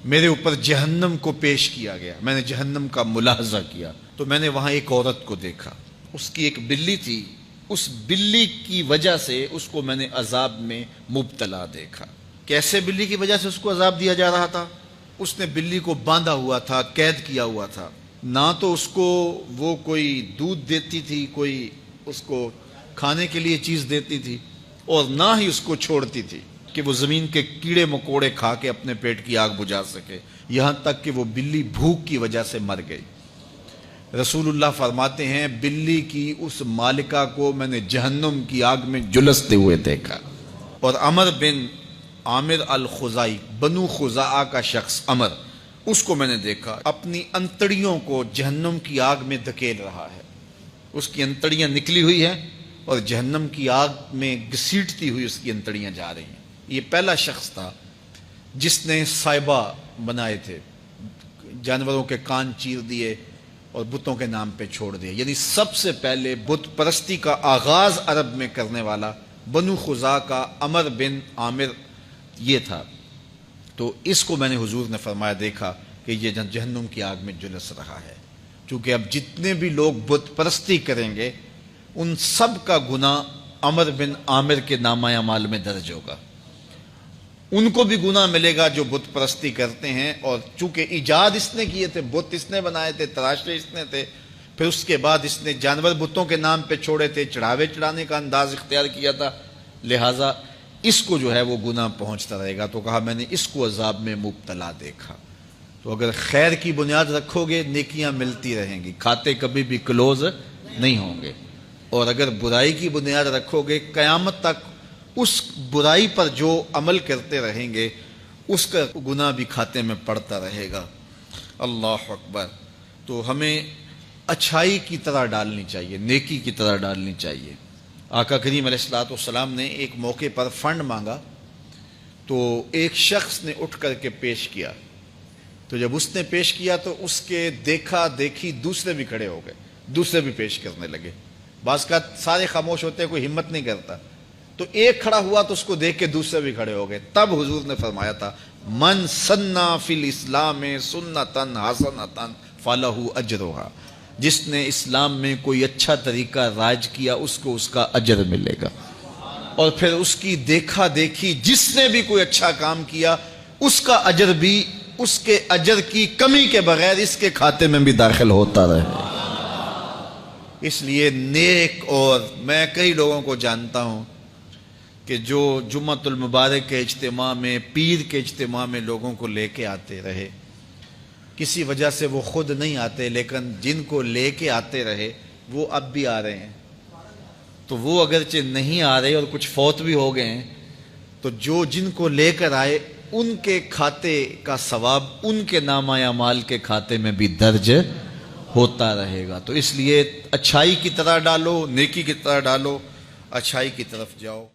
میرے اوپر جہنم کو پیش کیا گیا، میں نے جہنم کا ملاحظہ کیا تو میں نے وہاں ایک عورت کو دیکھا، اس کی ایک بلی تھی، اس بلی کی وجہ سے اس کو میں نے عذاب میں مبتلا دیکھا۔ کیسے بلی کی وجہ سے اس کو عذاب دیا جا رہا تھا؟ اس نے بلی کو باندھا ہوا تھا، قید کیا ہوا تھا، نہ تو اس کو وہ کوئی دودھ دیتی تھی، کوئی اس کو کھانے کے لیے چیز دیتی تھی، اور نہ ہی اس کو چھوڑتی تھی کہ وہ زمین کے کیڑے مکوڑے کھا کے اپنے پیٹ کی آگ بجھا سکے، یہاں تک کہ وہ بلی بھوک کی وجہ سے مر گئی۔ رسول اللہ فرماتے ہیں بلی کی اس مالکہ کو میں نے جہنم کی آگ میں جلستے ہوئے دیکھا۔ اور عمر بن عامر الخزائی، بنو خزاعہ کا شخص عمر، اس کو میں نے دیکھا اپنی انتڑیوں کو جہنم کی آگ میں دھکیل رہا ہے، اس کی انتڑیاں نکلی ہوئی ہیں اور جہنم کی آگ میں گھسیٹتی ہوئی اس کی انتڑیاں جا رہی ہیں۔ یہ پہلا شخص تھا جس نے سائبہ بنائے تھے، جانوروں کے کان چیر دیے اور بتوں کے نام پہ چھوڑ دیے، یعنی سب سے پہلے بت پرستی کا آغاز عرب میں کرنے والا بنو خزاعہ کا عمر بن عامر یہ تھا۔ تو اس کو میں نے حضور نے فرمایا دیکھا کہ یہ جہنم کی آگ میں جلس رہا ہے، چونکہ اب جتنے بھی لوگ بت پرستی کریں گے ان سب کا گناہ عمر بن عامر کے نامہ اعمال میں درج ہوگا، ان کو بھی گناہ ملے گا جو بت پرستی کرتے ہیں، اور چونکہ ایجاد اس نے کیے تھے، بت اس نے بنائے تھے، تراشے اس نے تھے، پھر اس کے بعد اس نے جانور بتوں کے نام پہ چھوڑے تھے، چڑھاوے چڑھانے کا انداز اختیار کیا تھا، لہٰذا اس کو جو ہے وہ گناہ پہنچتا رہے گا۔ تو کہا میں نے اس کو عذاب میں مبتلا دیکھا۔ تو اگر خیر کی بنیاد رکھو گے نیکیاں ملتی رہیں گی، کھاتے کبھی بھی کلوز نہیں ہوں گے، اور اگر برائی کی بنیاد رکھو گے قیامت تک اس برائی پر جو عمل کرتے رہیں گے اس کا گناہ بھی کھاتے میں پڑتا رہے گا۔ اللہ اکبر۔ تو ہمیں اچھائی کی طرح ڈالنی چاہیے، نیکی کی طرح ڈالنی چاہیے۔ آقا کریم علیہ الصلوۃ والسلام نے ایک موقع پر فنڈ مانگا تو ایک شخص نے اٹھ کر کے پیش کیا، تو جب اس نے پیش کیا تو اس کے دیکھا دیکھی دوسرے بھی کھڑے ہو گئے، دوسرے بھی پیش کرنے لگے، بعض کا سارے خاموش ہوتے ہیں، کوئی ہمت نہیں کرتا، تو ایک کھڑا ہوا تو اس کو دیکھ کے دوسرے بھی کھڑے ہو گئے۔ تب حضور نے فرمایا تھا من سنّا فی الاسلام سنتا حسنۃ فلہ اجرھا، جس نے اسلام میں کوئی اچھا طریقہ رائج کیا اس کو اس کا اجر ملے گا، اور پھر اس کی دیکھا دیکھی جس نے بھی کوئی اچھا کام کیا اس کا اجر بھی اس کے اجر کی کمی کے بغیر اس کے کھاتے میں بھی داخل ہوتا رہے۔ اس لیے نیک، اور میں کئی لوگوں کو جانتا ہوں کہ جو جمعۃ المبارک کے اجتماع میں، پیر کے اجتماع میں لوگوں کو لے کے آتے رہے، کسی وجہ سے وہ خود نہیں آتے لیکن جن کو لے کے آتے رہے وہ اب بھی آ رہے ہیں، تو وہ اگرچہ نہیں آ رہے اور کچھ فوت بھی ہو گئے ہیں، تو جو جن کو لے کر آئے ان کے کھاتے کا ثواب ان کے نامہ اعمال کے کھاتے میں بھی درج ہوتا رہے گا۔ تو اس لیے اچھائی کی طرح ڈالو، نیکی کی طرح ڈالو، اچھائی کی طرف جاؤ۔